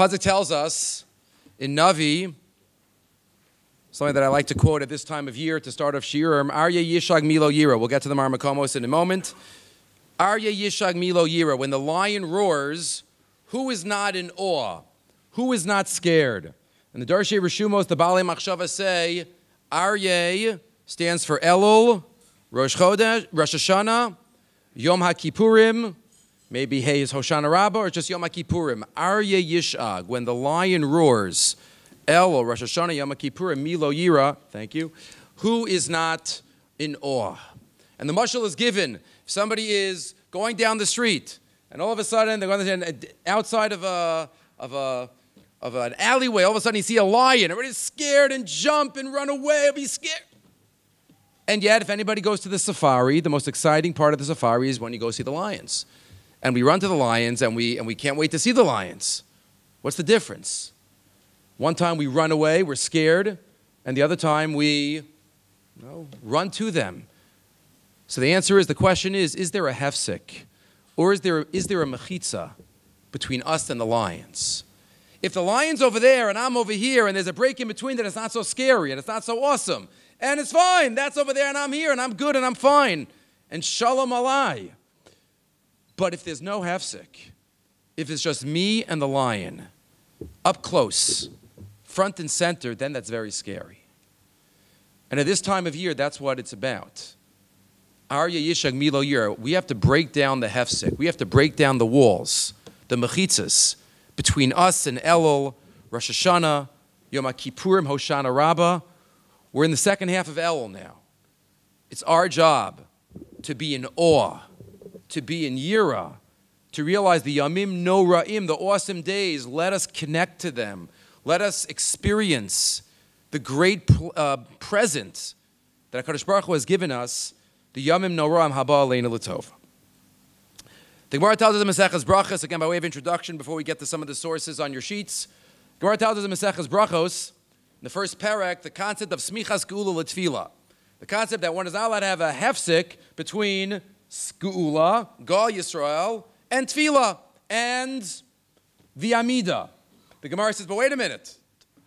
Chazak tells us in Navi, something that I like to quote at this time of year to start off Shiurim, Arya Yishag Milo Yira. We'll get to the Marmakomos in a moment. Arya Yishag Milo Yira. When the lion roars, who is not in awe? Who is not scared? And the Darshei Rishumos, the Balei Machshava say, Aryeh stands for Elul, Rosh Chodesh, Rosh Hashanah, Yom HaKippurim, maybe Hey is Hoshana Rabbah, or just Yom HaKippurim. Aryeh Yishag, when the lion roars, Elul, Rosh Hashanah, Yom HaKippurim, Milo Yira, thank you, who is not in awe? And the mashal is given. If somebody is going down the street, and all of a sudden they're going outside of an alleyway, all of a sudden you see a lion, everybody's scared and jump and run away, be scared. And yet, if anybody goes to the safari, the most exciting part of the safari is when you go see the lions. And we run to the lions and we can't wait to see the lions. What's the difference? One time we run away, we're scared, and the other time we run to them. So the answer is, the question is there a hefsek? Or is there a mechitza between us and the lions? If the lion's over there and I'm over here and there's a break in between, then it's not so scary and it's not so awesome. And it's fine. That's over there and I'm here and I'm good and I'm fine. And shalom alai. But if there's no hefsek, if it's just me and the lion, up close, front and center, then that's very scary. And at this time of year, that's what it's about. Arya Yishag Milo Yir. We have to break down the hefsek. We have to break down the walls, the mechitzas, between us and Elul, Rosh Hashanah, Yom HaKippurim, Hoshana Rabbah. We're in the second half of Elul now. It's our job to be in awe, to be in Yira, to realize the Yamim No Ra'im, the awesome days. Let us connect to them. Let us experience the great present that HaKadosh Baruch Hu has given us, the Yamim No Ra'im Haba Aleinu L'Tov. The Gemara tells us in Maseches Brachos, again by way of introduction, before we get to some of the sources on your sheets. The Gemara tells us in Maseches Brachos, in the first parak, the concept of Smichas Geulah L'Tefillah. The concept that one is not allowed to have a hefsek between Geulah, Gal Yisrael, and Tefillah, and the Amida. The Gemara says, but wait a minute.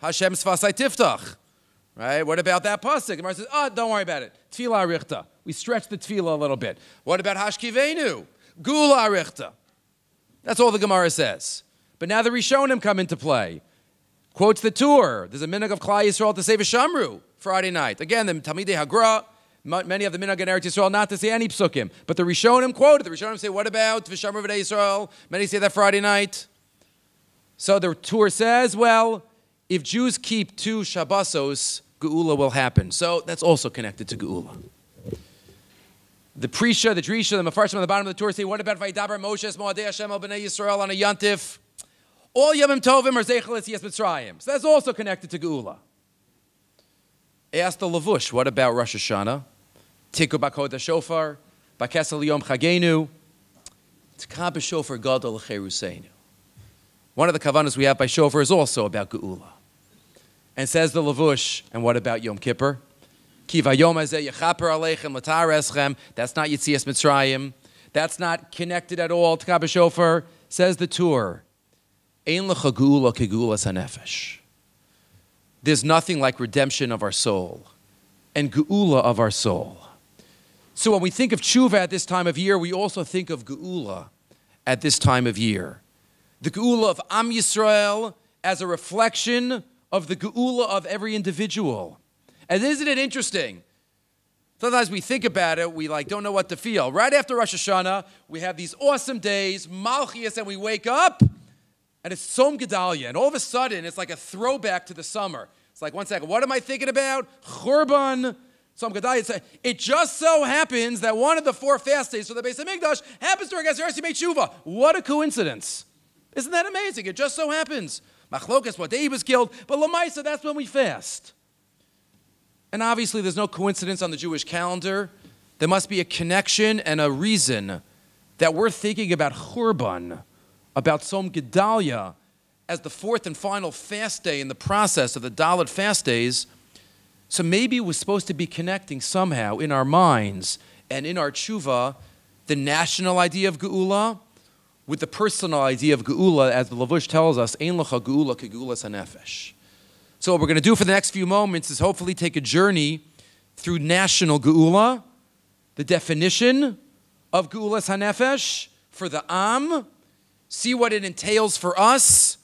Hashem Sfasai Tiftach. Right? What about that pasuk? The Gemara says, don't worry about it. Tefillah Arichta. We stretch the Tefillah a little bit. What about Hashkivenu? Geulah Arichta. That's all the Gemara says. But now the Rishonim come into play. Quotes the Tur. There's a minhag of Klal Yisrael to say V'shamru Friday night. Again, the Talmidei Hagra, many of the minhag in Eretz Yisrael not to say any psukim. But the Rishonim quote it. The Rishonim say, what about V'shamru V'nei Yisrael? Many say that Friday night. So the Tur says, well, if Jews keep 2 Shabbosos, Geulah will happen. So that's also connected to Geulah. The Prisha, the Drisha, the Mefarshim on the bottom of the Torah say, what about Vaydaber Moshe Moadei Hashem al Bnei Yisrael on a Yantif? All Yomim Tovim are Zeichel Yetzias Mitzrayim. So that's also connected to Geulah. Ask the Levush, what about Rosh Hashanah? Tiku Bakod HaShofar, Bakesel Yom Chagenu, Tkah B'Shofar Gadol L'Cheruseinu. One of the kavanas we have by Shofar is also about Geulah. And says the Levush, and what about Yom Kippur? Ki vayom hazeh yechaper aleichem l'tar eschem. That's not Yetzias Mitzrayim. That's not connected at all to Tkah B'Shofar. Says the Tur, Ein lecha Geulah kegeulas hanefesh. There's nothing like redemption of our soul and Geulah of our soul. So when we think of tshuva at this time of year, we also think of Geulah at this time of year. The Geulah of Am Yisrael as a reflection of the Geulah of every individual. And isn't it interesting? Sometimes we think about it, we don't know what to feel. Right after Rosh Hashanah, we have these awesome days, Malchias, and we wake up, and it's Tzom Gedalia. And all of a sudden, it's like a throwback to the summer. It's like, one second, what am I thinking about? Churban, Tzom Gedalia. It just so happens that one of the 4 fast days for the Beis HaMikdash happens during Aseret Yimei Tshuva. What a coincidence. Isn't that amazing? It just so happens. Machlokas, what day he was killed, but Lamaisa, that's when we fast. And obviously there's no coincidence on the Jewish calendar. There must be a connection and a reason that we're thinking about Churban, about Tzom Gedalia, as the 4th and final fast day in the process of the Dalet fast days. So maybe we're supposed to be connecting somehow in our minds and in our tshuva the national idea of Geulah with the personal idea of Geulah, as the Lavush tells us, Ein Lecha Geulah Kegeulas HaNefesh. So what we're going to do for the next few moments is hopefully take a journey through national Geulah, the definition of Geulas HaNefesh for the Am, see what it entails for us,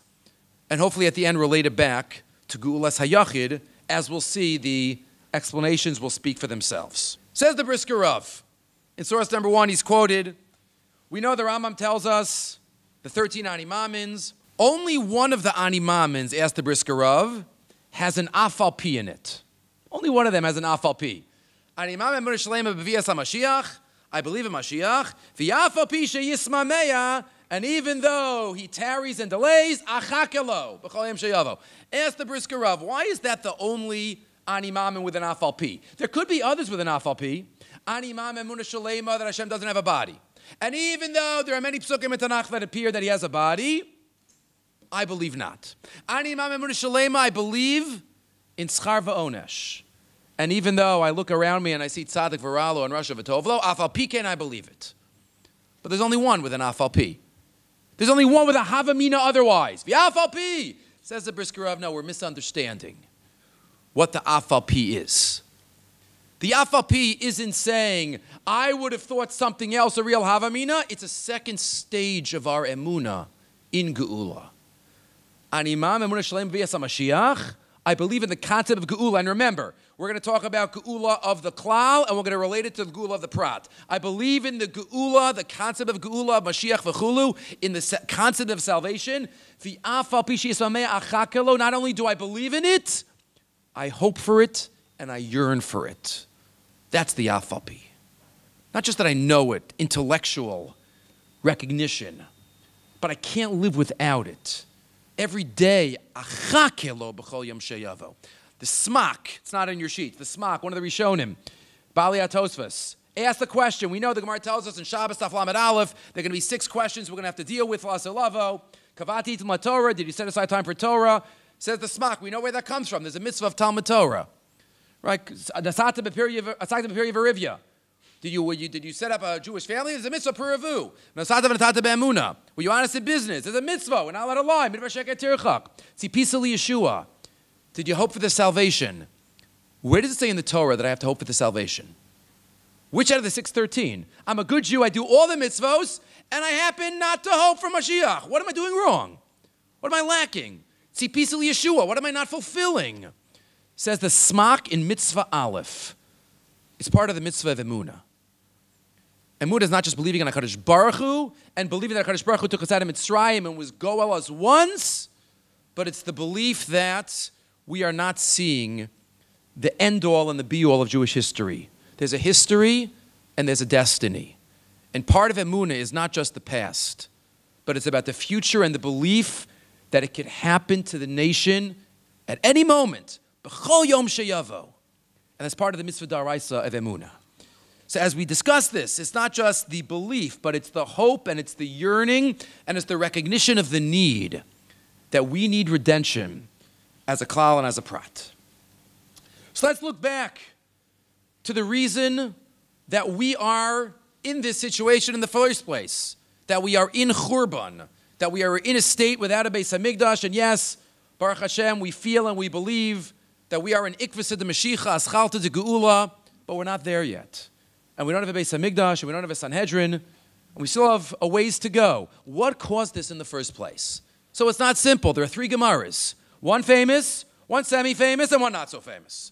and hopefully at the end relate it back to Geulas HaYachid. As we'll see, the explanations will speak for themselves. Says the Brisker Rav, in source number 1, he's quoted, we know the Rambam tells us, the 13 Animamins, only one of the Animamins, asked the Brisker Rav, has an Afal Pi in it. Only one of them has an Afal Pi. Animam Emunah Shalema B'Vias HaMashiach, I believe in Mashiach, V'Yafal Pi Sheyisma Meya, and even though he tarries and delays, Achakelo, B'Chol Yom Sheyavo. Ask the Brisker Rav, why is that the only Animamin with an Afal Pi? There could be others with an Afal Pi. Animam Emunah Shalema, that Hashem doesn't have a body. And even though there are many psukim in Tanakh that appear that he has a body, I believe not. Animam Emunah Shalema, I believe in Schar V'Onesh. And even though I look around me and I see Tzaddik V'Ralo and Rasha V'Tovlo, Afal Pi Ken, I believe it. But there's only one with an Afal Pi. There's only one with a Havamina otherwise. V'Afal Pi! Says the Brisker Rav, no, we're misunderstanding what the Afal Pi is. The Afal Pi isn't saying, I would have thought something else, a real Havamina. It's a second stage of our Emunah in Geulah. Animam Emunah Shalem B'Vias HaMashiach, I believe in the concept of Geulah. And remember, we're going to talk about Geulah of the Klal, and we're going to relate it to the Geulah of the Prat. I believe in the Geulah, the concept of Geulah, of Mashiach v'chulu, in the concept of salvation. Not only do I believe in it, I hope for it, and I yearn for it. That's the Afal Pi. Not just that I know it, intellectual recognition, but I can't live without it. Every day, achakelo b'chol yom sheyavo. The smak, it's not in your sheet, the smak, one of the Rishonim, Bali Atosfos, ask the question. We know the Gemara tells us in Shabbos Taf Lamed Aleph, there are going to be 6 questions we're going to have to deal with. Lasalavo, Kavati Talmud Torah, did you set aside time for Torah? Says the smak, we know where that comes from. There's a mitzvah of Talmud Torah. Right? Nasata b'pirya v'rivya. Did you set up a Jewish family? There's a mitzvah puravu. Nasata v'natata be'emuna. Were you honest in business? There's a mitzvah. We're not allowed to lie. Midbar sheket tirchak. Tzipisa liyeshua. Did you hope for the salvation? Where does it say in the Torah that I have to hope for the salvation? Which out of the 613? I'm a good Jew. I do all the mitzvos, and I happen not to hope for Mashiach. What am I doing wrong? What am I lacking? Tzipisa liyeshua. What am I not fulfilling? Says the smak in mitzvah aleph. It's part of the mitzvah of emunah. Emunah is not just believing in HaKadosh Baruch Hu and believing that HaKadosh Baruch Hu took us out of Mitzrayim and was goel us once, but it's the belief that we are not seeing the end-all and the be-all of Jewish history. There's a history and there's a destiny. And part of Emunah is not just the past, but it's about the future and the belief that it could happen to the nation at any moment. B'chol yom sheyavo. And that's part of the mitzvah daraisa of Emunah. So as we discuss this, it's not just the belief, but it's the hope and it's the yearning and it's the recognition of the need that we need redemption as a klal and as a prat. So let's look back to the reason that we are in this situation in the first place, that we are in Churban, that we are in a state without a Beis HaMikdash, and yes, Baruch Hashem, we feel and we believe that we are in Ikvus de Mashiach, Aschalta de Geulah, but we're not there yet. And we don't have a Beis HaMikdash, and we don't have a Sanhedrin, and we still have a ways to go. What caused this in the first place? So it's not simple. There are 3 Gemaras. One famous, one semi-famous, and one not so famous.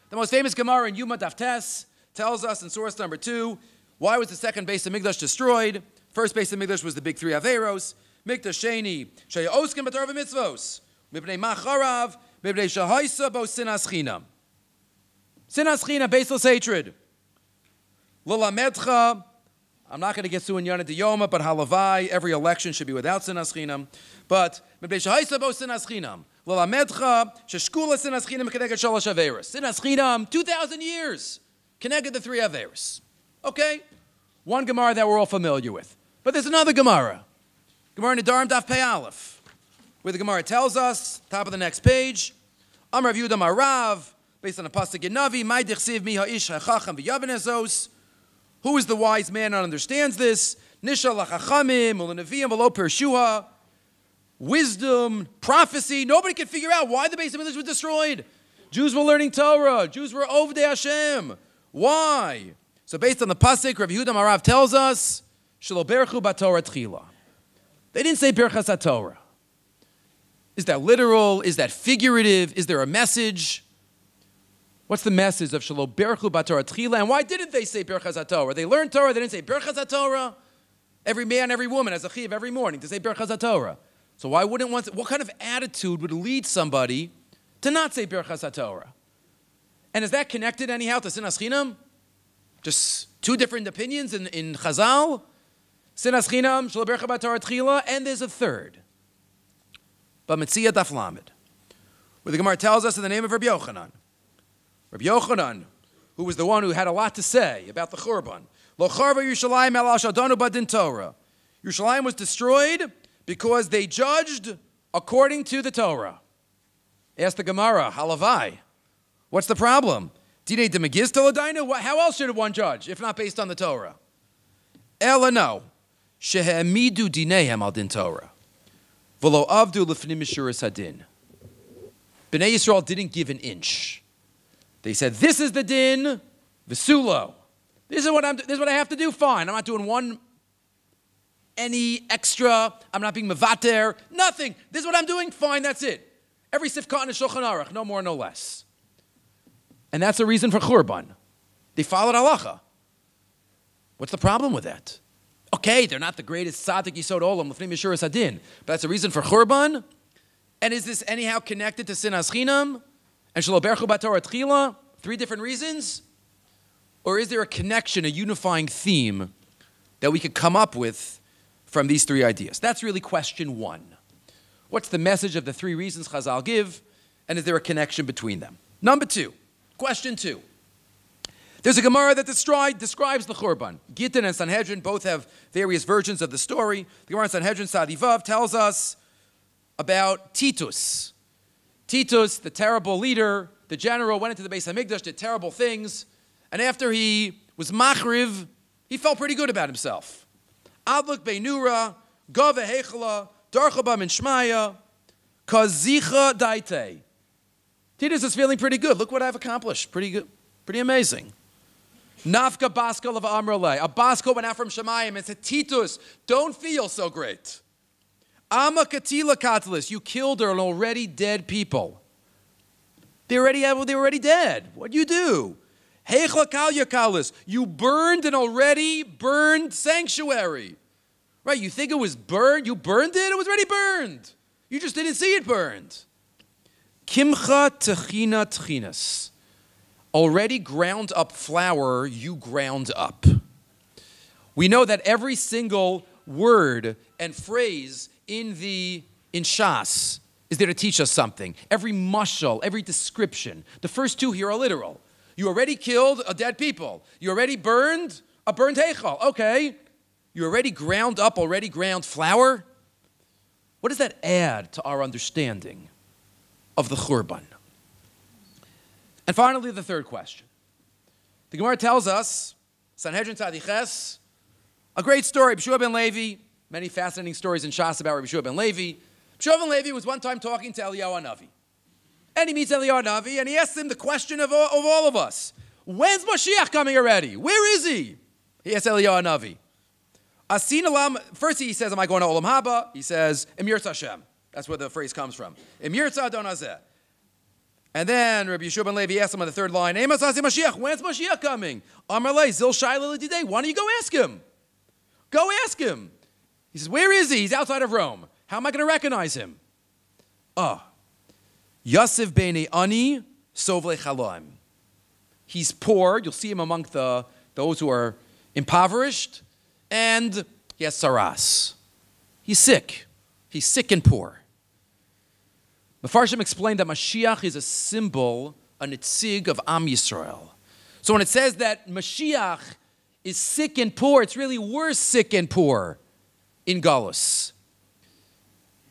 The most famous Gemara in Yuma Daf Tes tells us in source number 2, why was the second Beis HaMikdash destroyed? First Beis HaMikdash was the big 3 Averos. Mikdash Sheni, Shaya Oskim B'Torah V'Mitzvos. Mibnei Macharav, Mibnei Shahaisa Bo Sinas Chinam. Sinas Chinam, baseless hatred. Lilamedcha, I'm not going to get to Iyun Diyoma, but halavai, every election should be without Sinas Chinam. But Mibnei Shahaisa Bo Sinas Chinam. Lilamedcha, Sheshkula Sinas Chinam Keneged Shalosh Averos. Sinas Chinam, 2,000 years. Keneged the 3 Averos. Okay? One Gemara that we're all familiar with. But there's another Gemara. Gemara Nedarim Daf Pei Aleph, where the Gemara tells us, top of the next page, Amar Rav Yehuda Marav, based on a pasuk in Navi, Mai Dichsiv Mi Ha'ish Hachacham V'Yaven Ezos, Who is the wise man and understands this? Nisha lachachamim, ulanaviyim, v'lo pershua. Wisdom, prophecy. Nobody could figure out why the Beis HaMikdash was destroyed. Jews were learning Torah. Jews were Ovdei Hashem. Why? So based on the pasuk, Rav Yehuda Marav tells us, Shelo berchu b'Torah tchila. They didn't say Berchas HaTorah. Is that literal? Is that figurative? Is there a message? What's the message of Shelo berchu b'Torah tchila? And why didn't they say Berchas HaTorah? They learned Torah. They didn't say Berchas HaTorah. Every man, every woman has a chiv every morning to say Berchas HaTorah. So why wouldn't one? What kind of attitude would lead somebody to not say Berchas HaTorah? And is that connected anyhow to Sinas Chinam? Just two different opinions in Chazal? Sinas Chinam, Shelo berchu b'Torah tchila, and there's a third. But Metzia Daf Lamed, where the Gemara tells us in the name of Rabbi Yochanan. Rabbi Yochanan, who was the one who had a lot to say about the Churban. Lo charva Yerushalayim el al shadanu badin Torah. Yerushalayim was destroyed because they judged according to the Torah. Ask the Gemara, halavai. What's the problem? Dinei de Megiz Toladainu? How else should one judge, if not based on the Torah? Ela no. Shehemidu dinehem al din Torah. V'lo avdu lefnim mishuras hadin. Bnei Yisrael didn't give an inch. They said, this is the din, v'sulo. This is what I have to do, fine. I'm not doing any extra. I'm not being mevater. Nothing. This is what I'm doing, fine, that's it. Every sifkat in Shulchan Aruch, no more, no less. And that's the reason for Churban. They followed halacha. What's the problem with that? Okay, they're not the greatest tzaddik yisod olam, l'fnei mishuras hadin, but that's the reason for Churban? And is this anyhow connected to Sinas Chinam and Shelo berchu b'Torah tchila? Three different reasons? Or is there a connection, a unifying theme that we could come up with from these three ideas? That's really question one. What's the message of the three reasons Chazal give, and is there a connection between them? Number two, question two. There's a Gemara that describes the Churban. Gittin and Sanhedrin both have various versions of the story. The Gemara in Sanhedrin Sadi Vav tells us about Titus. Titus, the terrible leader, the general, went into the Beis HaMikdash, did terrible things, and after he was machriv, he felt pretty good about himself. Adluk beinura, gava hechala, darchaba min shmaya, kazicha daite. Titus is feeling pretty good. Look what I've accomplished. Pretty good. Pretty amazing. Nafka baskal of Amrale. A baskal went out from Shemayim and said, Titus, don't feel so great. Ama katila katalis. You killed an already dead people. They were already dead. What'd you do? Heichla kalya kalis. You burned an already burned sanctuary. Right, you think it was burned? You burned it? It was already burned. You just didn't see it burned. Kimcha techina tchinas. Already ground up flour, you ground up. We know that every single word and phrase in Shas is there to teach us something. Every mashal, every description. The first two here are literal. You already killed a dead people. You already burned a burnt heichal. Okay. You already ground up, already ground flour. What does that add to our understanding of the Churban? And finally, the third question. The Gemara tells us, Sanhedrin Tzadiches, a great story, Rabbi Shua ben Levi, many fascinating stories in Shas about Rabbi Shua ben Levi. Rabbi Shua ben Levi was one time talking to Eliyahu Hanavi. And he meets Eliyahu Hanavi, and he asks him the question of all of us. When's Mashiach coming already? Where is he? He asks Eliyahu Hanavi. Asin Olam, first he says, am I going to Olam Haba? He says, Im Yirtzeh Hashem. That's where the phrase comes from. Im Yirtzeh Adon Hazeh. And then Rabbi Yeshua ben Levi asks him on the third line, when's Mashiach coming? Amar lei, Zil Shaila L'didei. Why don't you go ask him? Go ask him. He says, where is he? He's outside of Rome. How am I going to recognize him? Yosef Beinei Ani Sovlei Chaloim. He's poor. You'll see him among those who are impoverished. And he has saras. He's sick. He's sick and poor. Mefarshim explained that Mashiach is a symbol, a nitzig of Am Yisrael. So when it says that Mashiach is sick and poor, it's really worse sick and poor in Galus.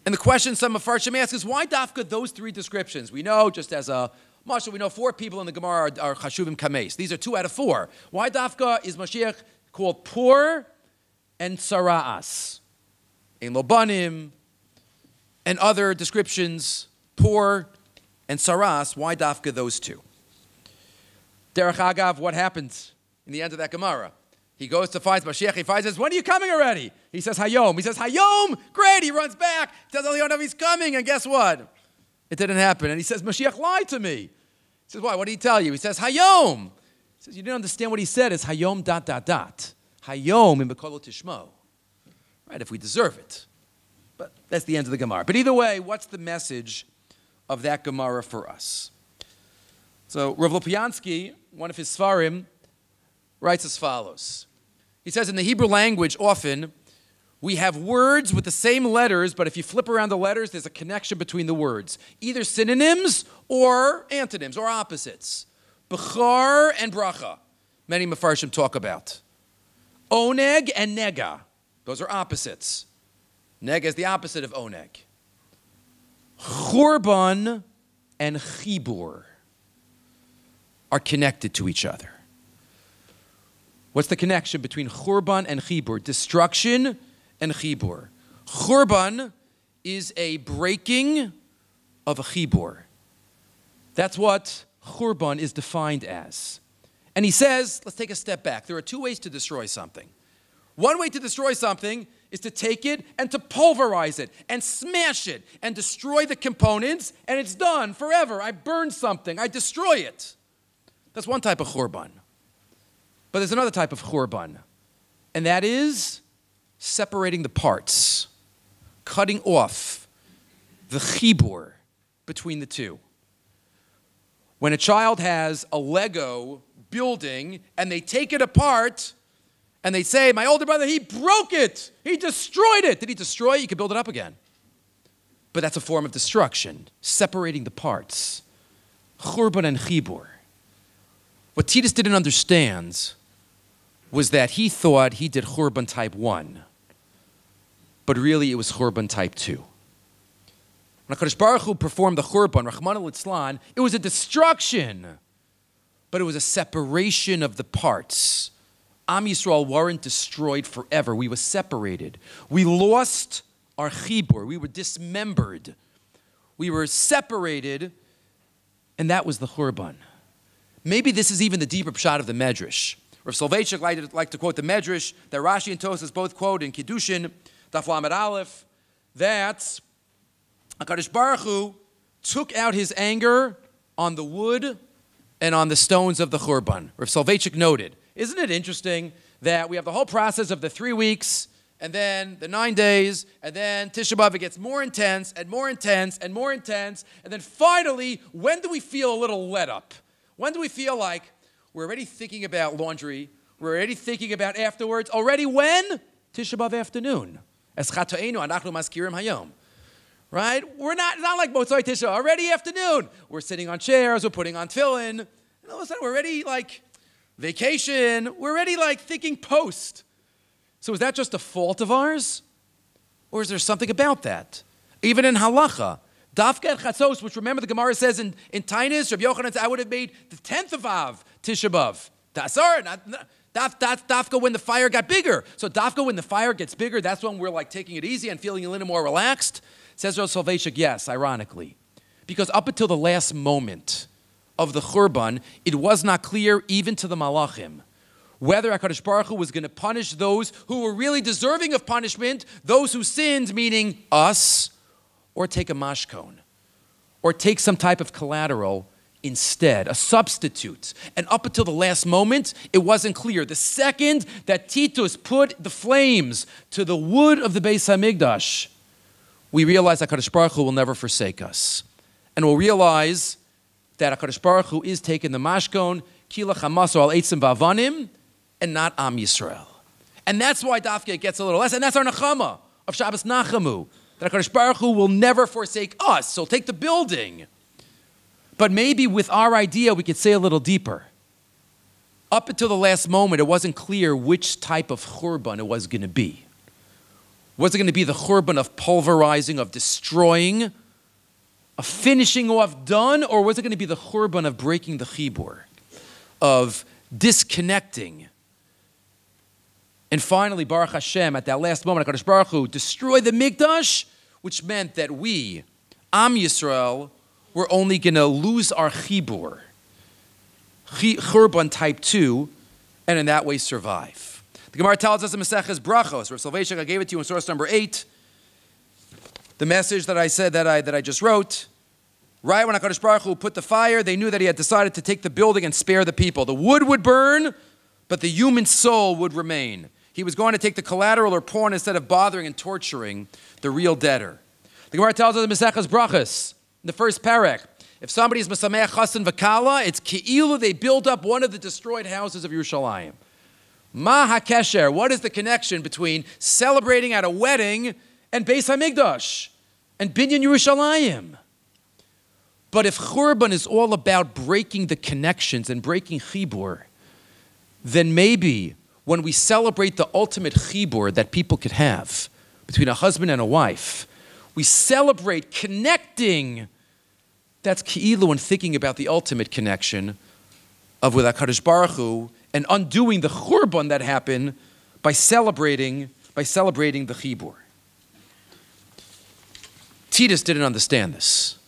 And the question some Mefarshim ask is, why dafka those three descriptions? We know, just as a mashal, we know 4 people in the Gemara are chashuvim kames. These are 2 out of 4. Why dafka is Mashiach called Pur and Sara'as. Ein lo banim, and other descriptions, Pur and Sara'as. Why dafka those two? Derech Agav, what happens in the end of that Gemara? He goes to find Mashiach. He finds says, when are you coming already? He says, Hayom. He says, Hayom. Great. He runs back. Tells Eliyahu he's coming. And guess what? It didn't happen. And he says, Mashiach lied to me. He says, why? What did he tell you? He says, Hayom. He says, you didn't understand what he said. It's Hayom ... Hayom in Bekolo Tishmo. Right, if we deserve it. But that's the end of the Gemara. But either way, what's the message of that Gemara for us? So Rav Lopiansky, one of his Sfarim, writes as follows. He says in the Hebrew language, often, we have words with the same letters, but if you flip around the letters, there's a connection between the words. Either synonyms or antonyms or opposites. Bechar and bracha, many Mefarshim talk about. Oneg and nega, those are opposites. Nega is the opposite of oneg. Churban and chibur are connected to each other. What's the connection between churban and chibur? Destruction and chibur. Churban is a breaking of a chibur. That's what churban is defined as. And he says, let's take a step back. There are two ways to destroy something. One way to destroy something is to take it and to pulverize it and smash it and destroy the components, and it's done forever. I burned something. I destroy it. That's one type of churban. But there's another type of churban, and that is separating the parts, cutting off the chibur between the two. When a child has a Lego building and they take it apart and they say, my older brother, he broke it. He destroyed it. Did he destroy it? You can build it up again. But that's a form of destruction, separating the parts. Churban and chibur. What Titus didn't understand was that he thought he did Churban type 1, but really it was Churban type 2. When HaKadosh Baruch Hu performed the Churban, Rachmana litzlan, it was a destruction, but it was a separation of the parts. Am Yisrael weren't destroyed forever. We were separated. We lost our chibur. We were dismembered. We were separated, and that was the Churban. Maybe this is even the deeper pshat of the Medrash. Rav Soloveitchik liked to quote the Medrash that Rashi and Tosas both quote in Kiddushin, Daf Lamed Aleph, that HaKadosh Baruch Hu took out his anger on the wood and on the stones of the Churban. Rav Soloveitchik noted, isn't it interesting that we have the whole process of the 3 weeks, and then the 9 days, and then Tisha B'Av, it gets more intense, and more intense, and more intense, and then finally, when do we feel a little let up? When do we feel like we're already thinking about laundry, we're already thinking about afterwards, already when? Tisha B'Av afternoon. Es chatoenu anachnu maskirim hayom. Right? It's not like Motzai Tisha, already afternoon. We're sitting on chairs, we're putting on tefillin, and all of a sudden we're already like vacation, we're already like thinking post. So is that just a fault of ours? Or is there something about that? Even in halacha, Dafka and Chatzos, which remember the Gemara says in Tainus, Rabbi Yochanan said, I would have made the 10th of Av, Tisha B'Av. Dafka when the fire got bigger. So Dafka when the fire gets bigger, that's when we're like taking it easy and feeling a little more relaxed. Says Rav Soloveitchik, yes, ironically. Because up until the last moment of the Churban, it was not clear even to the Malachim whether HaKadosh Baruch Hu was going to punish those who were really deserving of punishment, those who sinned, meaning us, or take a mashkon, or take some type of collateral instead, a substitute. And up until the last moment, it wasn't clear. The second that Titus put the flames to the wood of the Beis HaMikdash, we realize that HaKadosh Baruch Hu will never forsake us. And we'll realize that HaKadosh Baruch Hu is taking the mashkon, kila chamaso al eitzim v'avanim, and not Am Yisrael. And that's why Dafka gets a little less, and that's our Nechama of Shabbos Nachamu, that HaKadosh Baruch Hu will never forsake us. So take the building. But maybe with our idea, we could say a little deeper. Up until the last moment, it wasn't clear which type of churban it was going to be. Was it going to be the churban of pulverizing, of destroying, of finishing off done, or was it going to be the churban of breaking the chibur, of disconnecting And finally, Baruch Hashem, at that last moment, HaKadosh Baruch Hu destroyed the Mikdash, which meant that we, Am Yisrael, were only going to lose our Chibur, Churban type 2, and in that way survive. The Gemara tells us in Maseches Brachos, Rav Soloveitchik, I gave it to you in source number 8, the message that I said that I just wrote. Right when HaKadosh Baruch Hu put the fire, they knew that he had decided to take the building and spare the people. The wood would burn, but the human soul would remain. He was going to take the collateral or pawn instead of bothering and torturing the real debtor. The Gemara tells us in Maseches Brachos, in the first parak, if somebody is Mesameach Chasen V'Kala, it's Keilu, they build up one of the destroyed houses of Yerushalayim. Ma HaKesher, what is the connection between celebrating at a wedding and Beis HaMikdash and Binyan Yerushalayim? But if Churban is all about breaking the connections and breaking Chibur, then maybe when we celebrate the ultimate Chibur that people could have between a husband and a wife, we celebrate connecting. That's Keilu and thinking about the ultimate connection of with HaKadosh Baruch Hu and undoing the Churban that happened by celebrating the Chibur. Titus didn't understand this.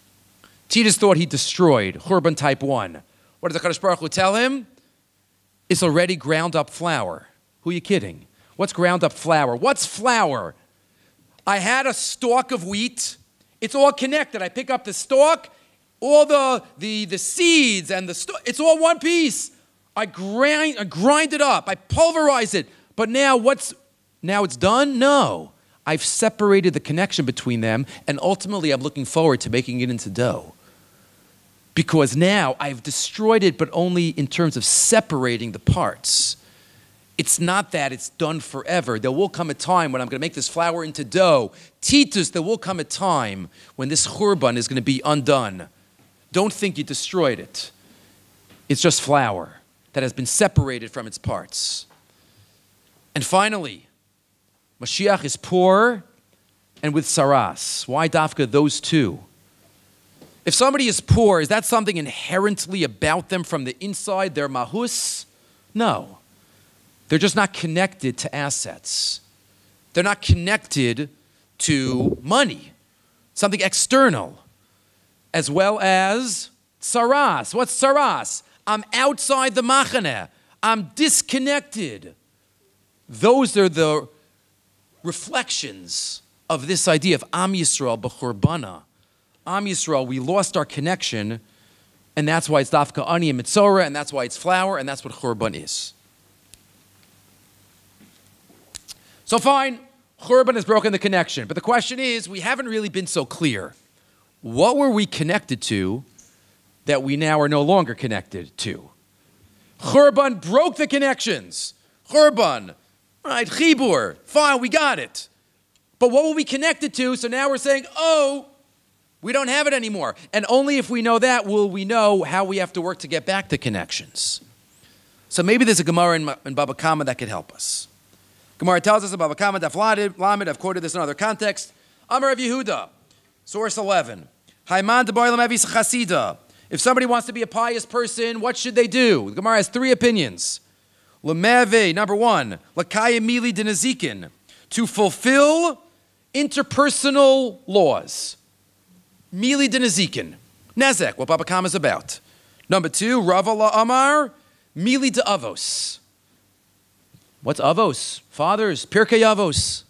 Titus thought he destroyed Churban type 1. What does HaKadosh Baruch Hu tell him? It's already ground up flour. Who are you kidding? What's ground up flour? What's flour? I had a stalk of wheat. It's all connected. I pick up the stalk, all the seeds and the stalk. It's all one piece. I grind it up. I pulverize it. But now it's done? No. I've separated the connection between them, and ultimately I'm looking forward to making it into dough. Because now I've destroyed it, but only in terms of separating the parts. It's not that it's done forever. There will come a time when I'm going to make this flour into dough. Titus, there will come a time when this Churban is going to be undone. Don't think you destroyed it. It's just flour that has been separated from its parts. And finally, Mashiach is poor and with saras. Why dafka those two? If somebody is poor, is that something inherently about them from the inside, their mahus? No. They're just not connected to assets. They're not connected to money, something external, as well as saras. What's saras? I'm outside the machaneh. I'm disconnected. Those are the reflections of this idea of Am Yisrael b'churbana. Am Yisrael, we lost our connection, and that's why it's dafka ani and mitzorah, and that's why it's flour, and that's what churban is. So fine, churban has broken the connection, but the question is, we haven't really been so clear. What were we connected to that we now are no longer connected to? Churban broke the connections. Churban, right, chibur, fine, we got it. But what were we connected to? So now we're saying, oh, we don't have it anymore. And only if we know that will we know how we have to work to get back to connections. So maybe there's a Gemara in Baba Kama that could help us. Gemara tells us about Baba Kama, Daf Lamed, I've quoted this in other context. Amar Rav Yehuda, source 11. Haiman de Boilam Evis Chasida. If somebody wants to be a pious person, what should they do? The Gemara has 3 opinions. Lemeve, number 1, Lakaya Mili de Nezikin, to fulfill interpersonal laws. Mili de Nezikin, Nezek, what Baba Kama is about. Number 2, Rava La Amar, Mili de Avos. What's Avos? Fathers, Pirkei Avos.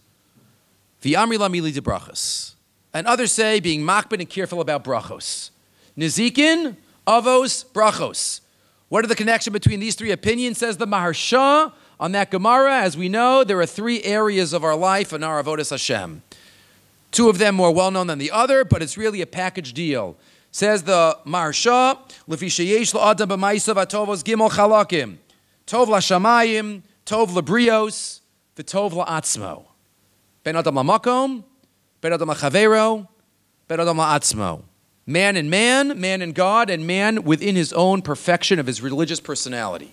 V'amri la Mili de Brachos. And others say being makbid and careful about brachos. Nezikin, Avos, brachos. What are the connection between these 3 opinions? Says the Maharsha on that Gemara. As we know, there are 3 areas of our life in our avodas Hashem. 2 of them more well-known than the other, but it's really a package deal. Says the Maharsha, Lefi sheyesh la'adam b'maisav atovos gimel chalakim. Tov la'shamayim, tov labrios, v'tov la'atzmo. Ben adam la'makom, ben adam la'chavero, ben adam la'atzmo. Man and man, man and God, and man within his own perfection of his religious personality.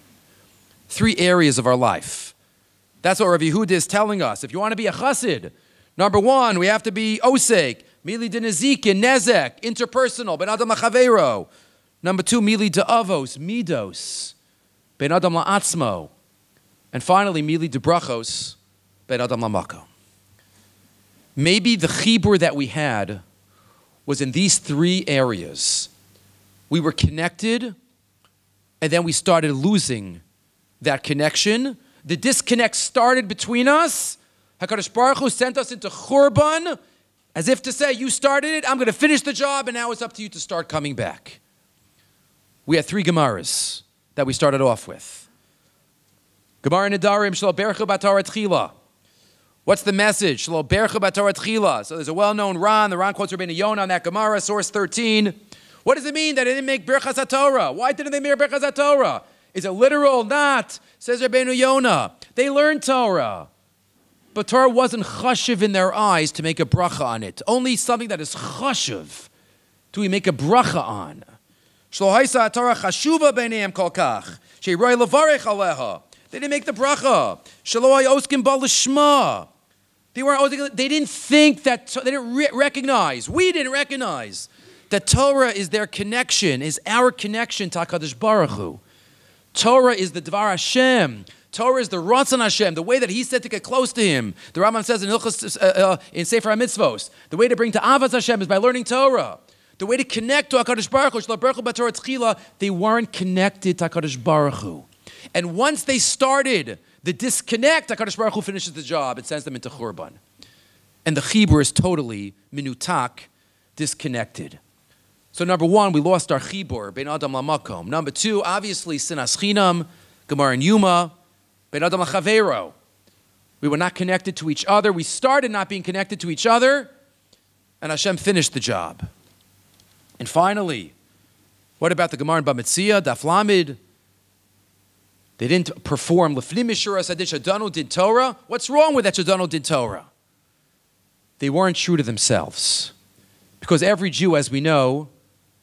3 areas of our life. That's what Rav Yehuda is telling us. If you want to be a chassid, number 1, we have to be osek, mili de nezikin, nezek, interpersonal, ben adam la'chavero. Number 2, mili de avos, midos, ben adam la'atzmo. And finally, Mili de Brachos, Ben Adam Lamako. Maybe the chibur that we had was in these three areas. We were connected, and then we started losing that connection. The disconnect started between us. HaKadosh Baruch Hu sent us into Churban, as if to say, you started it, I'm going to finish the job, and now it's up to you to start coming back. We had three Gemaras that we started off with. Gemara Nedarim, Shelo Berchu B'Torah Tchila. What's the message? Shelo Berchu B'Torah Tchila. So there's a well-known Ran. The Ran quotes Rabbi Iyun on that Gemara, source 13. What does it mean that they didn't make Birchas HaTorah? Why didn't they make Birchas HaTorah? Is it literal? Not. Says Rabbi Iyun. They learned Torah. But Torah wasn't chashiv in their eyes to make a bracha on it. Only something that is chashiv do we make a bracha on. Shelo haisa Torah chashuva b'neihem kol kach. She'roi levarech aleha. They didn't make the bracha. Shelo hayoskim ba l'shma. They didn't think that, they didn't recognize, we didn't recognize that Torah is their connection, is our connection to HaKadosh Baruch Hu. Torah is the Dvar Hashem. Torah is the Ratzon Hashem, the way that He said to get close to Him. The Rambam says in in Sefer HaMitzvos, the way to bring to Avas Hashem is by learning Torah. The way to connect to HaKadosh Baruch Hu, Shelo Berchu B'Torah Tchila, they weren't connected to HaKadosh Baruch Hu. And once they started the disconnect, HaKadosh Baruch Hu finishes the job and sends them into Churban. And the chibur is totally minutak, disconnected. So number one, we lost our chibur, Ben Adam Lamakom. Number two, obviously, Sinas Chinam, Gemara and Yuma, Ben Adam Lachavero. We were not connected to each other. We started not being connected to each other, and Hashem finished the job. And finally, what about the Gemara and Bamitzia, Daf Lamed? They didn't perform Lefnim Mishura Sadid Shadanu did Torah. What's wrong with that Shadanu did Torah? They weren't true to themselves. Because every Jew, as we know,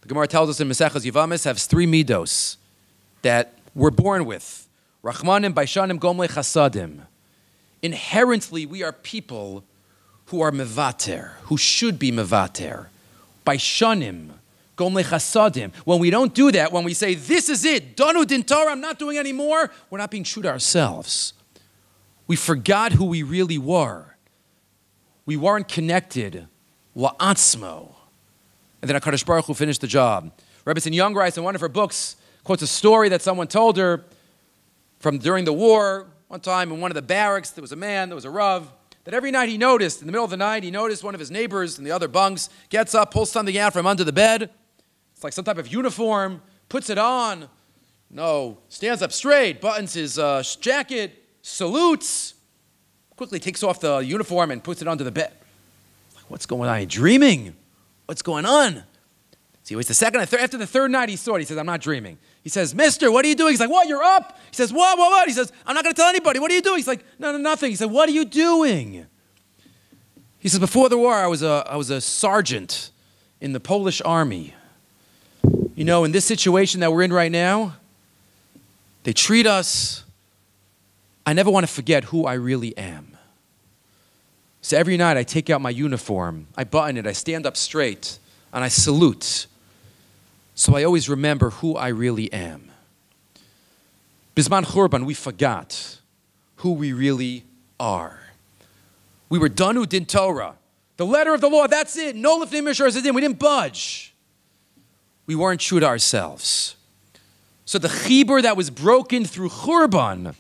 the Gemara tells us in Maseches Yevamis, has three midos that we're born with. Rachmanim, Baishanim, Gomle, Chasadim. Inherently, we are people who are mevater, who should be mevater. Baishanim, Gomle, Chasadim. When we don't do that, when we say, this is it, Danu din Torah, I'm not doing anymore, we're not being true to ourselves. We forgot who we really were. We weren't connected, la'atzmo. And then HaKadosh Baruch Hu finished the job. Rabbi Young writes in one of her books, quotes a story that someone told her from during the war. One time in one of the barracks, there was a man, there was a Rav, that every night he noticed, in the middle of the night, he noticed one of his neighbors in the other bunks gets up, pulls something out from under the bed. It's like some type of uniform, puts it on, stands up straight, buttons his jacket, salutes, quickly takes off the uniform and puts it under the bed. Like, what's going on? Are you dreaming? What's going on? So he waits the second and third. After the third night he saw it, he says, I'm not dreaming. He says, mister, what are you doing? He's like, what, you're up? He says, what? He says, I'm not going to tell anybody. What are you doing? He's like, no, nothing. He said, what are you doing? He says, before the war, I was a sergeant in the Polish army. You know, in this situation that we're in right now, they treat us, I never want to forget who I really am. So every night I take out my uniform, I button it, I stand up straight, and I salute. So I always remember who I really am. Bisman Churban, we forgot who we really are. We were Danu Din Torah. The letter of the law, that's it. No lifnei mishur zadim. We didn't budge. We weren't true to ourselves. So the chibur that was broken through Churban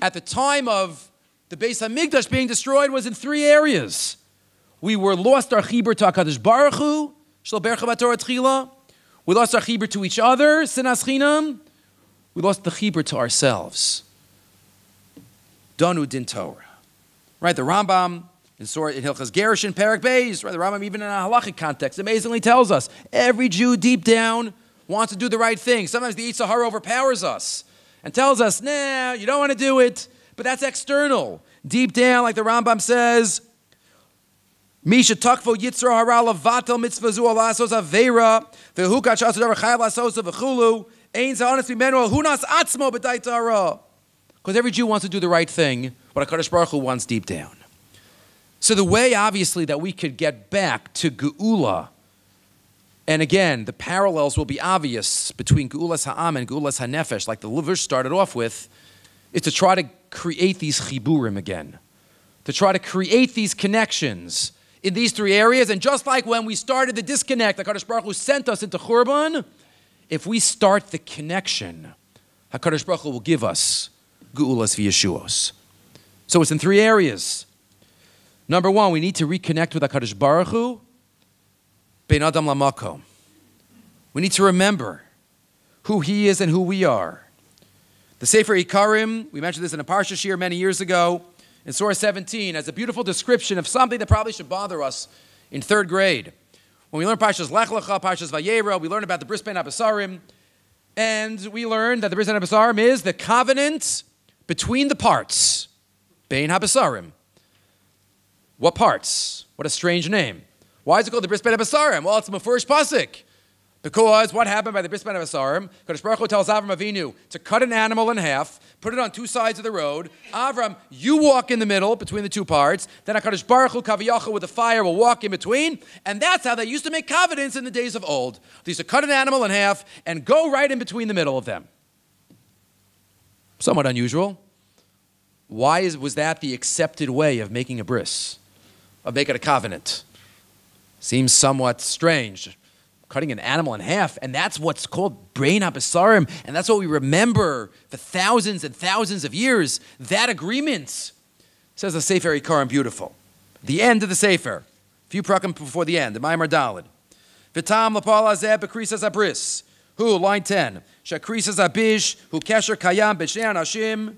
at the time of the Beis HaMikdash being destroyed was in three areas. We lost our chibur to HaKadosh Baruch Hu, Shelo Berchu B'Torah Tchila. We lost our chibur to each other, Sinas Chinam. We lost the chibur to ourselves. Danu Din Torah. Right, the Rambam in Hilchas Gerushin, Perek Beis, right, the Rambam even in a halachic context amazingly tells us every Jew deep down wants to do the right thing. Sometimes the Yetzer Hara overpowers us and tells us, nah, you don't want to do it. But that's external. Deep down, like the Rambam says, Misha takvo yitzra hara lavatel mitzvah zu alasos avera vehukat shasu davar chayav lasos v'chulu ein za'anis b'menu hunas atzmo b'dai tara. Because every Jew wants to do the right thing, what HaKadosh Baruch Hu wants deep down. So the way, obviously, that we could get back to Geulah, and again, the parallels will be obvious between Geulas Ha'am and Geulas HaNefesh, like the verse started off with, is to try to create these chiburim again, to try to create these connections in these three areas. And just like when we started the disconnect, HaKadosh Baruch Hu sent us into Churban, if we start the connection, HaKadosh Baruch Hu will give us Geulas v'Yeshuos. So it's in three areas. Number one, we need to reconnect with HaKadosh Baruch Hu, Bein Adam Lamakom. We need to remember who He is and who we are. The Sefer Ikarim, we mentioned this in a Parsha Shir many years ago, in Surah 17, has a beautiful description of something that probably should bother us in third grade. When we learn Parshas Lech Lecha, Parshas Vayera, we learn about the Bris Bein HaBasarim, and we learn that the Bris Bein HaBasarim is the covenant between the parts. Bein HaBasarim. What parts? What a strange name. Why is it called the Bris Bein HaBasarim? Well, it's the first pasuk. Because what happened by the Bris Bein HaBasarim? Kadosh Baruch Hu tells Avram Avinu to cut an animal in half, put it on two sides of the road. Avram, you walk in the middle between the two parts. Then HaKadosh Baruch Hu Kaviyachal with the fire will walk in between. And that's how they used to make covenants in the days of old. They used to cut an animal in half and go right in between the middle of them. Somewhat unusual. Why was that the accepted way of making a bris, of making a covenant? Seems somewhat strange. Cutting an animal in half, and that's what's called Bein HaBasarim, and that's what we remember for thousands and thousands of years. That agreement, says the Sefer Ikarim, beautiful. The end of the Sefer, few prakim before the end, the Maimar Daled. V'tam l'pal hazeh b'krisas abris. Who, line 10, shakrisas abish, hu kesher kayam b'shnei anashim,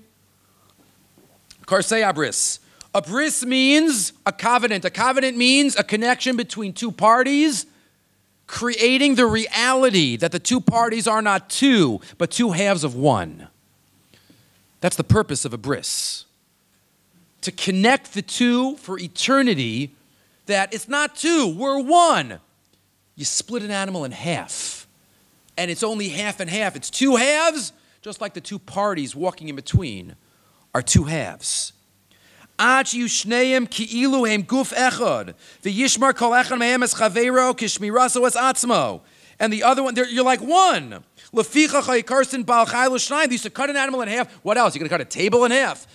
karsei abris. A bris means a covenant. A covenant means a connection between two parties, creating the reality that the two parties are not two, but two halves of one. That's the purpose of a bris. To connect the two for eternity, that it's not two, we're one. You split an animal in half, and it's only half and half. It's two halves, just like the two parties walking in between are two halves. And the other one, you're like one. They used to cut an animal in half. What else? You're going to cut a table in half.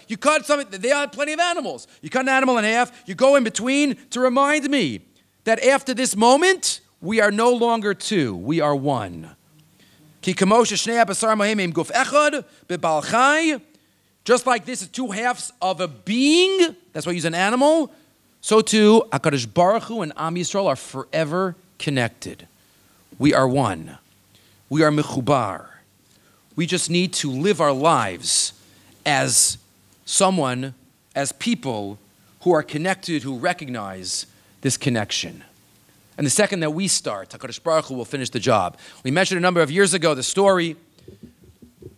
You cut something. They had plenty of animals. You cut an animal in half. You go in between to remind me that after this moment, we are no longer two. We are one. Just like this is two halves of a being, that's why I use an animal, so too, HaKadosh Baruch Hu and Am Yisrael are forever connected. We are one. We are mechubar. We just need to live our lives as someone, as people who are connected, who recognize this connection. And the second that we start, HaKadosh Baruch Hu will finish the job. We mentioned a number of years ago the story,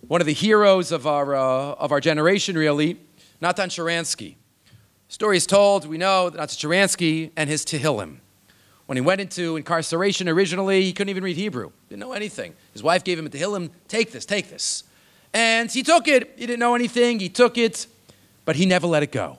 one of the heroes of our generation, really, Natan Sharansky. Story is told, we know, Natan Sharansky and his Tehillim. When he went into incarceration originally, he couldn't even read Hebrew. Didn't know anything. His wife gave him a Tehillim, take this, take this. And he took it. He didn't know anything. He took it, but he never let it go.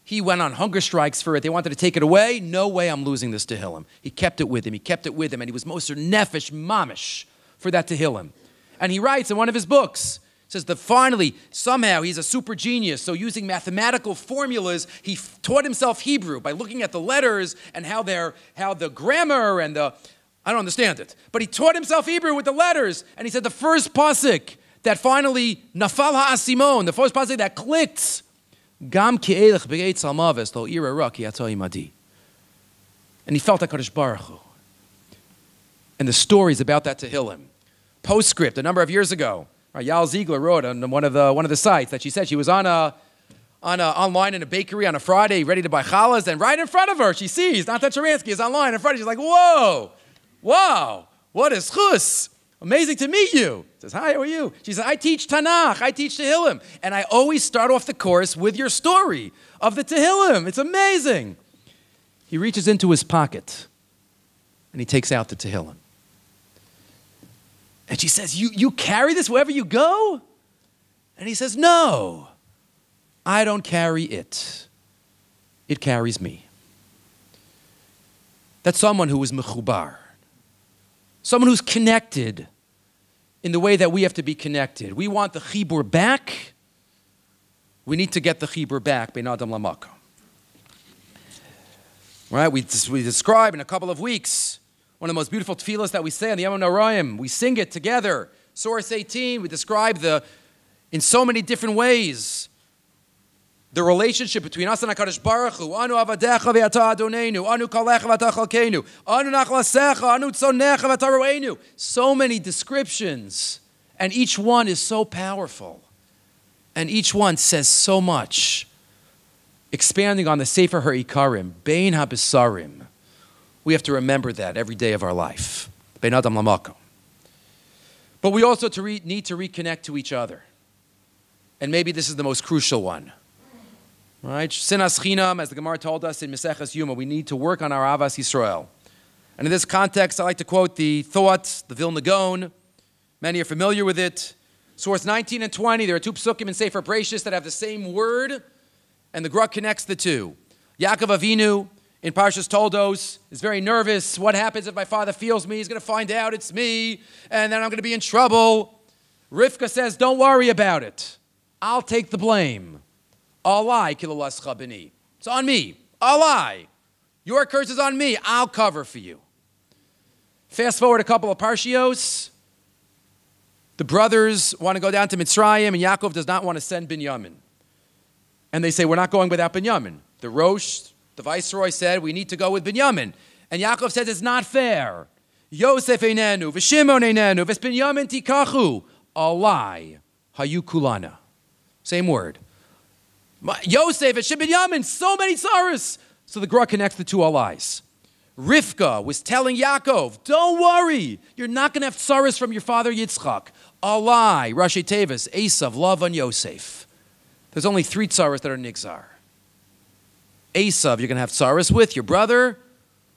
He went on hunger strikes for it. They wanted to take it away. No way I'm losing this Tehillim. He kept it with him. He kept it with him, and he was moser nefesh mamish for that Tehillim. And he writes in one of his books, says that finally, somehow, he's a super genius. So using mathematical formulas, he taught himself Hebrew by looking at the letters and how the grammar and I don't understand it. But he taught himself Hebrew with the letters. And he said the first pasuk that finally, nafal ha'asimon, the first pasuk that clicked, gam ki'elech be'etz ha'maves lo ira ra ki ato imadi. And he felt HaKadosh Baruch Hu. And the stories about that Tehillim. Postscript, a number of years ago, Yael Ziegler wrote on one of the sites that she said she was online in a bakery on a Friday, ready to buy challahs, and right in front of her, she sees Natan Sharansky is online in front of her. She's like, whoa, wow, what is chus? Amazing to meet you. Says, hi, how are you? She says, I teach Tanakh, I teach Tehillim, and I always start off the course with your story of the Tehillim. It's amazing. He reaches into his pocket, and he takes out the Tehillim. And she says, you carry this wherever you go? And he says, no, I don't carry it. It carries me. That's someone who is mechubar. Someone who's connected in the way that we have to be connected. We want the chibur back. We need to get the chibur back, bein adam lamakom. Right? We describe in a couple of weeks one of the most beautiful tefillas that we say on the Yom Noraim. We sing it together. Source 18, we describe in so many different ways the relationship between us and HaKadosh Baruch Hu. Anu avadecha ve'ata adoneinu. Anu kalecha ve'ata chalkeinu. Anu nachlasecha. Anu tzonecha ve'ata roeinu. So many descriptions. And each one is so powerful. And each one says so much. Expanding on the Sefer HaIkarim, Bein HaBesarim. We have to remember that every day of our life. Bein Adam Lamakom. But we also need to reconnect to each other. And maybe this is the most crucial one. Right? Sinas Chinam, as the Gemara told us in Maseches Yuma, we need to work on our Avas Yisrael. And in this context, I like to quote the thought, the Vilna Gaon. Many are familiar with it. Source 19 and 20, there are two psukim in Sefer Bereshis that have the same word, and the Gra connects the two. Yaakov Avinu in Parshas Toldos is very nervous. What happens if my father feels me? He's going to find out it's me, and then I'm going to be in trouble. Rivka says, don't worry about it. I'll take the blame. Alai kilalas chabini. It's on me. Alai. Your curse is on me. I'll cover for you. Fast forward a couple of parshios. The brothers want to go down to Mitzrayim, and Yaakov does not want to send Binyamin. And they say, we're not going without Binyamin. The Rosh, the viceroy, said, we need to go with Binyamin. And Yaakov says, it's not fair. Yosef einenu, v'Shimon einenu, v'Binyamin tikachu. Alai hayu kulana. Same word. Yosef and Binyamin, so many tzaros. So the Gra connects the two alais. Rivka was telling Yaakov, don't worry, you're not going to have tzaros from your father Yitzchak. Alai, Rashi Tevis, Esav, love on Yosef. There's only 3 tzaros that are nigzar. Esav, you're going to have tzaros with your brother.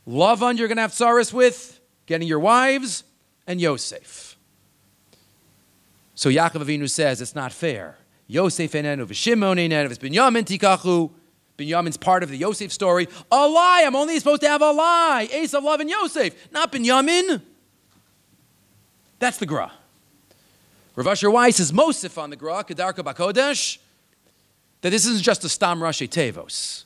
Lavan, you're going to have tzaros with getting your wives, and Yosef. So Yaakov Avinu says it's not fair. Yosef enenu, v'Shimon enenu, v'Binyamin tikachu. Binyamin's part of the Yosef story. A lie, I'm only supposed to have a lie. Esav, love, and Yosef, not Binyamin. That's the Gra. Rav Asher Weiss is Mosif on the Gra, Kedarka Bakodesh, that this isn't just a Stam Rashi Tevos,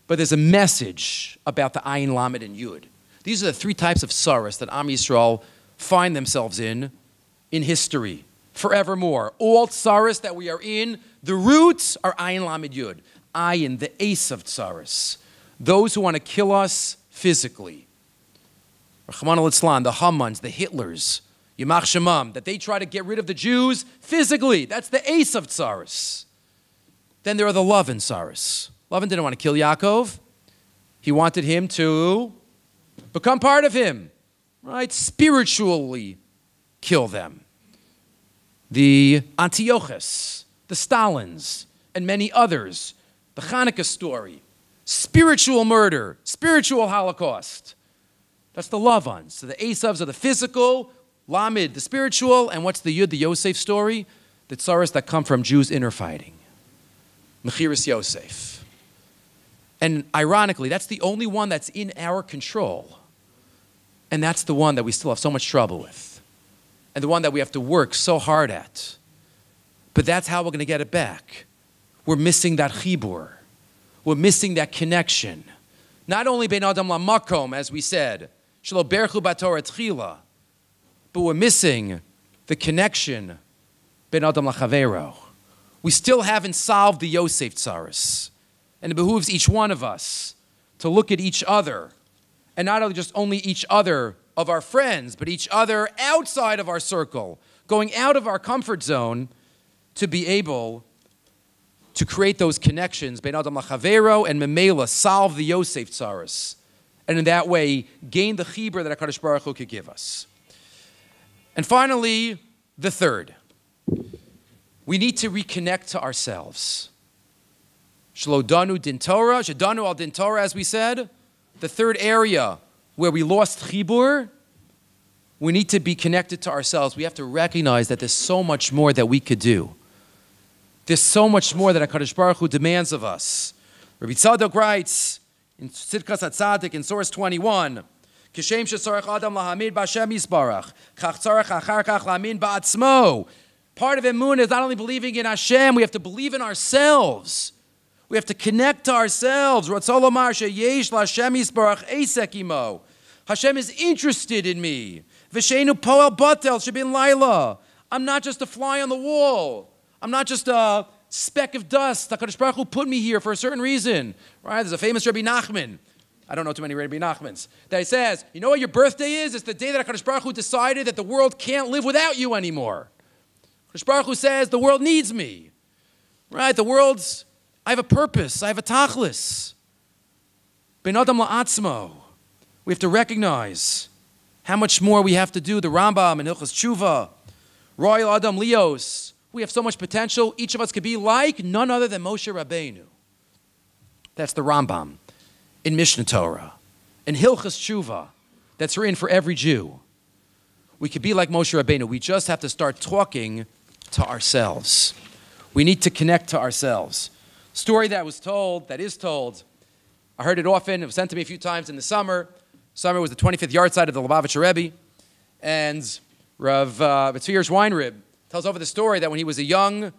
but there's a message about the Ayin, Lamed, and Yud. These are the 3 types of Saras that Am Yisrael find themselves in history, forevermore. All Saras that we are in, the roots are Ayin, Lamed, Yud. Ayin, the ace of Tsaris. Those who want to kill us physically. Rachman al-Islam, the Hamans, the Hitlers, Yamach Shemam, that they try to get rid of the Jews physically. That's the ace of Tsaris. Then there are the Lavan Tsaris. Lavan didn't want to kill Yaakov. He wanted him to become part of him, right? Spiritually kill them. The Antiochus, the Stalins, and many others. The Hanukkah story, spiritual murder, spiritual Holocaust. That's the Lavans. So the Esavs are the physical, Lamed, the spiritual, and what's the Yud, the Yosef story? The tsaras that come from Jews' inner fighting. Mechiras Yosef. And ironically, that's the only one that's in our control. And that's the one that we still have so much trouble with. And the one that we have to work so hard at. But that's how we're going to get it back. We're missing that chibur. We're missing that connection. Not only bein adam lamakom, as we said, shelo berchu batorah tchila, but we're missing the connection bein adam lachavero. We still haven't solved the Yosef tzaris. And it behooves each one of us to look at each other, and not only each other of our friends, but each other outside of our circle, going out of our comfort zone to be able to create those connections, bein adam lachavero, and memela, solve the Yosef tzaris, and in that way gain the chibur that HaKadosh Baruch Hu could give us. And finally, the third, we need to reconnect to ourselves. Shelo danu din Torah, shedanu al din Torah, as we said, the third area where we lost chibur, we need to be connected to ourselves. We have to recognize that there's so much more that we could do. There's so much more that HaKadosh Baruch Hu demands of us. Rabbi Tzadok writes in Tzidkas HaTzadik in source 21, Kishem shetzarech adam lahamid b'Hashem yisbarach, kach tzarech achar kach lamin ba'atzmo. Part of emunah is not only believing in Hashem, we have to believe in ourselves. We have to connect to ourselves. Hashem is interested in me. I'm not just a fly on the wall. I'm not just a speck of dust. HaKadosh Baruch Hu put me here for a certain reason. Right? There's a famous Rabbi Nachman. I don't know too many Rabbi Nachmans. That he says, you know what your birthday is? It's the day that HaKadosh Baruch Hu decided that the world can't live without you anymore. HaKadosh Baruch Hu says, the world needs me. Right? The world's, I have a purpose. I have a tachlis. Ben Adam la'atzmo. We have to recognize how much more we have to do. The Rambam and Hilchos Tshuva, Royal Adam Leos. We have so much potential. Each of us could be like none other than Moshe Rabbeinu. That's the Rambam in Mishnah Torah. In Hilchos Tshuva, that's written for every Jew. We could be like Moshe Rabbeinu. We just have to start talking to ourselves. We need to connect to ourselves. Story that is told. I heard it often. It was sent to me a few times in the summer. Summer was the 25th yard side of the Lubavitcher Rebbe. And Rav Tzvi Weinrib tells over the story that when he was a young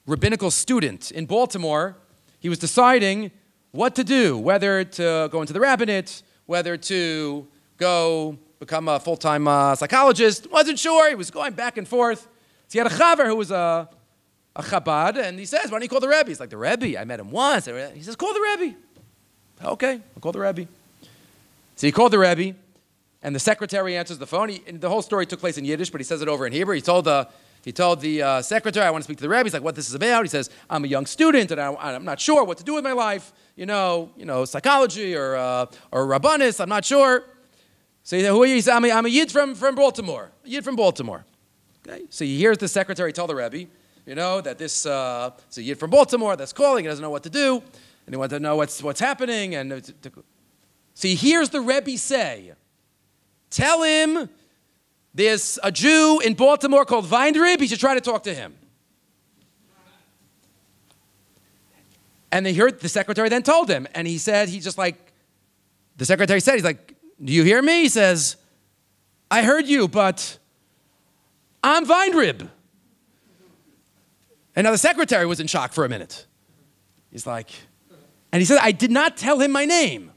rabbinical student in Baltimore, he was deciding what to do, whether to go into the rabbinate, whether to go become a full-time psychologist. Wasn't sure. He was going back and forth. So he had a chaver who was a Chabad, and he says, why don't you call the Rebbe? He's like, the Rebbe? I met him once. He says, call the Rebbe. Okay, I'll call the Rebbe. So he called the Rebbe, and the secretary answers the phone. And the whole story took place in Yiddish, but he says it over in Hebrew. He told the secretary, I want to speak to the Rebbe. He's like, what this is about? He says, I'm a young student, and I'm not sure what to do with my life. You know, psychology or Rabbanis, I'm not sure. So he said, who are you? He said, I'm a Yid from Baltimore. A Yid from Baltimore. Okay? So he hears the secretary tell the Rebbe, that this is a Yid from Baltimore that's calling. He doesn't know what to do, and he wants to know what's happening. So he hears the Rebbe say, tell him there's a Jew in Baltimore called Weinrib. He should try to talk to him. And they heard the secretary then told him, and he said, the secretary said, he's like, do you hear me? He says, I heard you, but I'm Weinrib. And now the secretary was in shock for a minute. He's like, and he said, I did not tell him my name.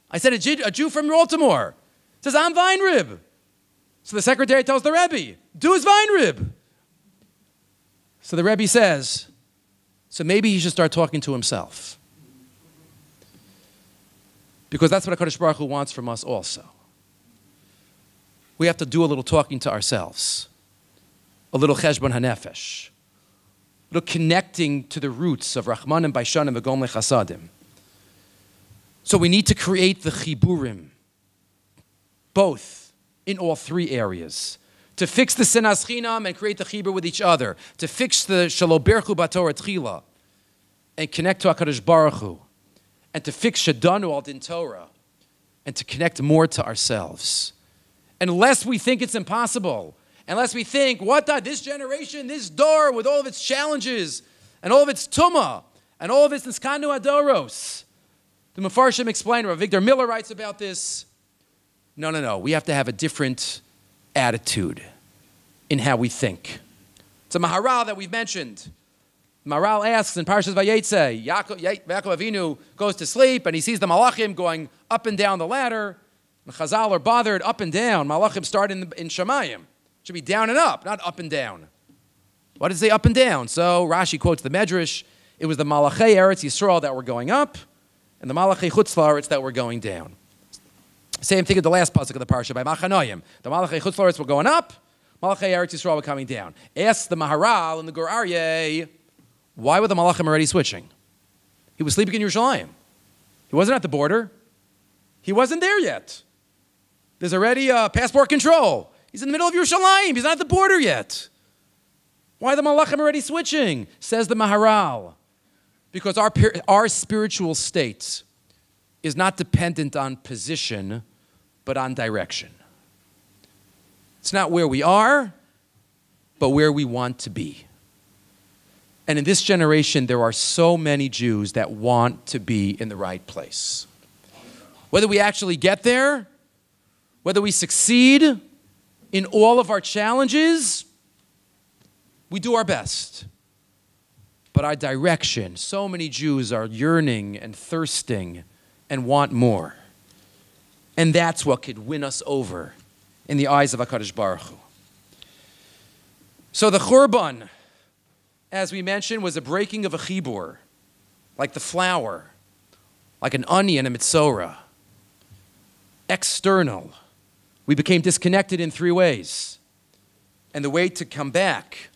I said, a Jew from Baltimore. He says, I'm Weinrib. So the secretary tells the Rebbe, do his Weinrib. So the Rebbe says, so maybe he should start talking to himself. Because that's what HaKadosh Baruch Hu wants from us also. We have to do a little talking to ourselves. A little cheshbon hanefesh. A little connecting to the roots of Rachman and Baishan and V'gom lechasadim. So we need to create the chiburim, both in all three areas. To fix the sinas chinam and create the chibur with each other. To fix the shelo berchu batorah tchila and connect to HaKadosh Baruch Hu. And to fix shadanu al din Torah and to connect more to ourselves. Unless we think it's impossible, unless we think, this generation, this door with all of its challenges and all of its tumah and all of its niskanu adoros. The Mefarshim explained, Rav Victor Miller writes about this. No. We have to have a different attitude in how we think. It's a Maharal that we've mentioned. Maharal asks in Parshas Vayetze, Yaakov Avinu goes to sleep and he sees the Malachim going up and down the ladder. The Chazal are bothered up and down. Malachim start in Shemayim. It should be down and up, not up and down. Why does it say up and down? So Rashi quotes the Medrash. It was the Malachei Eretz Yisrael that were going up and the Malachei Chutz La'aretz that were going down. Same thing at the last pasuk of the parsha by Machanoim. The Malachei Chutz La'aretz were going up, Malachei Eretz Yisrael were coming down. Ask the Maharal and the Gur Aryeh, why were the Malachim already switching? He was sleeping in Yerushalayim. He wasn't at the border. He wasn't there yet. There's already passport control. He's in the middle of Yerushalayim. He's not at the border yet. Why are the Malachim already switching? Says the Maharal. Because our spiritual state is not dependent on position, but on direction. It's not where we are, but where we want to be. And in this generation, there are so many Jews that want to be in the right place. Whether we actually get there, whether we succeed in all of our challenges, We do our best. But our direction, so many Jews are yearning and thirsting and want more. And that's what could win us over in the eyes of HaKadosh Baruch Hu. So the Churban, as we mentioned, was a breaking of a chibur, like the flower, like an onion, a mitzorah. External. We became disconnected in three ways. And the way to come back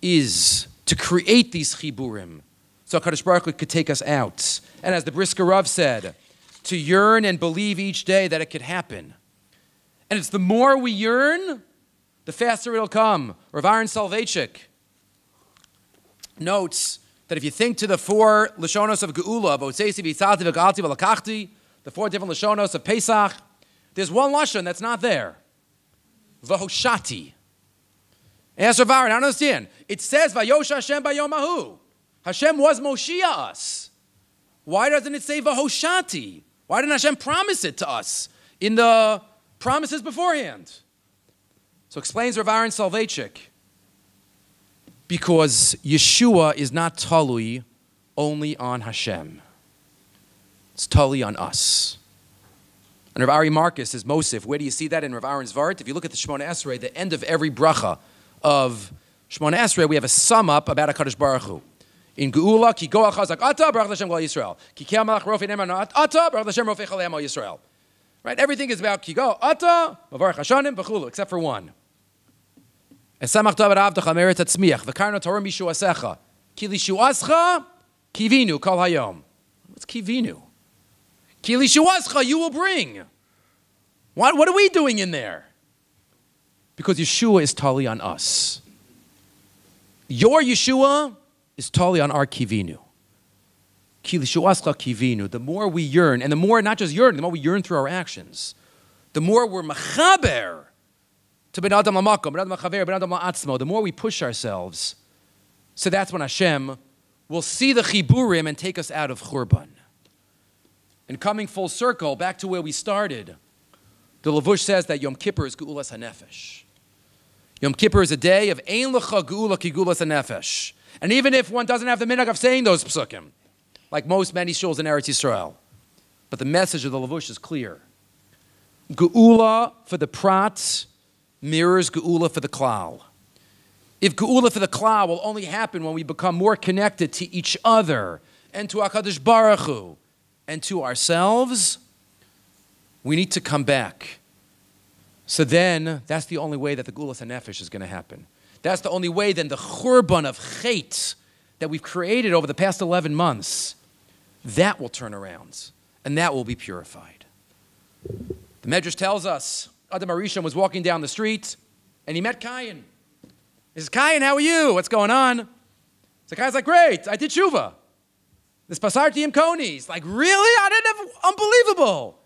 is to create these chiburim, so HaKadosh Baruch Hu could take us out. And as the Brisker Rav said, to yearn and believe each day that it could happen. And it's the more we yearn, the faster it'll come. Rav Aaron Soloveitchik notes that if you think to the four Lashonos of Geulah, V'otzeisi v'yitzalti v'galti v'lakachti, the four different Lashonos of Pesach, there's one Lashon that's not there. V'hoshati. Ask Rav Aaron, I don't understand. It says, Vayosh Hashem bayom hahu. Hashem was Moshiach us. Why doesn't it say Vahoshati? Why didn't Hashem promise it to us in the promises beforehand? So explains Rav Aaron Soloveitchik, because Yeshua is not talui only on Hashem. It's talui on us. And Rav Ari Marcus is Mosif. Where do you see that in Rav Aaron's Vart? If you look at the Shemona Esrei, the end of every bracha of Shemona Esrei, we have a sum up about HaKadosh Baruch Hu. In Geulah, ki goach chazak ata, baruch Hashem Geulah Yisrael. Ki kel malach rofi ne'eman ata, baruch Hashem rofi chalei amo Yisrael. Right? Everything is about ki go ata, mavarach hashanim, v'chulu, except for one. Esamach davar avdecha meret atzmiach, v'karno torah mishuasecha. Ki lishuascha, kivinu kol hayom. What's kivinu? Ki lishuascha, you will bring. What are we doing in there? Because Yeshua is tali on us. Your Yeshua is tali on our kivinu. Ki lishuascha kivinu. The more we yearn, and the more, not just yearn, the more we yearn through our actions, the more we're mechaber to ben adam lamakom, ben adam lachaver, ben adam la'atzmo, the more we push ourselves. So that's when Hashem will see the chiburim and take us out of churban. And coming full circle, back to where we started, the Lavush says that Yom Kippur is Geulas HaNefesh. Yom Kippur is a day of Ein Lecha Geulah Ki Geulas HaNefesh. And even if one doesn't have the minhag of saying those psukim, like many shuls in Eretz Yisrael, but the message of the Lavush is clear. Geulah for the prat mirrors Geulah for the klal. If Geulah for the klal will only happen when we become more connected to each other and to HaKadosh Baruch Hu and to ourselves, we need to come back. So then, that's the only way that the Geulas HaNefesh is going to happen. That's the only way then the churban of chait that we've created over the past 11 months, that will turn around, and that will be purified. The Medrash tells us, Adam Arishon was walking down the street, and he met Cain. He says, Cain, how are you? What's going on? So Cain's like, great, I did tshuva. This pasarti im konis. Like, really? I didn't have, unbelievable.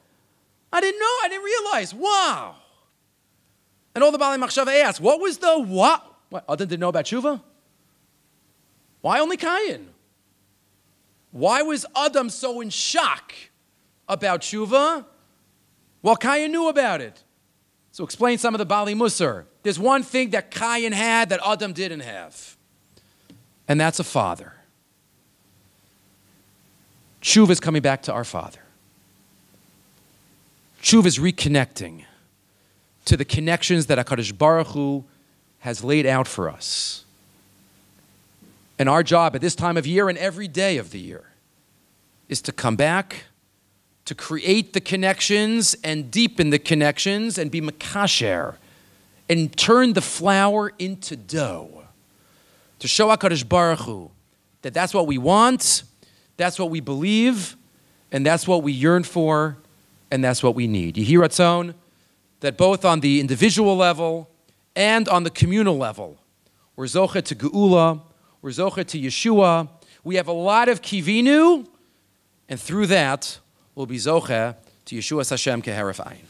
I didn't know, I didn't realize. Wow. And all the Baalei Machshava asked, what was the what? What, Adam didn't know about tshuva? Why only Cain? Why was Adam so in shock about tshuva while Cain knew about it? So explain some of the Baalei Musar. There's one thing that Cain had that Adam didn't have, and that's a father. Tshuva is coming back to our father. Tshuva is reconnecting to the connections that HaKadosh Baruch Hu has laid out for us. And our job at this time of year and every day of the year is to come back, to create the connections and deepen the connections and be makasher and turn the flour into dough. To show HaKadosh Baruch Hu that that's what we want, that's what we believe, and that's what we yearn for, and that's what we need. Yehi Ratzon, that both on the individual level and on the communal level, we're zocher to Geulah, we're zocher to Yeshua. We have a lot of kivinu, and through that, we'll be zocher to Yeshua's Hashem keheref ayin.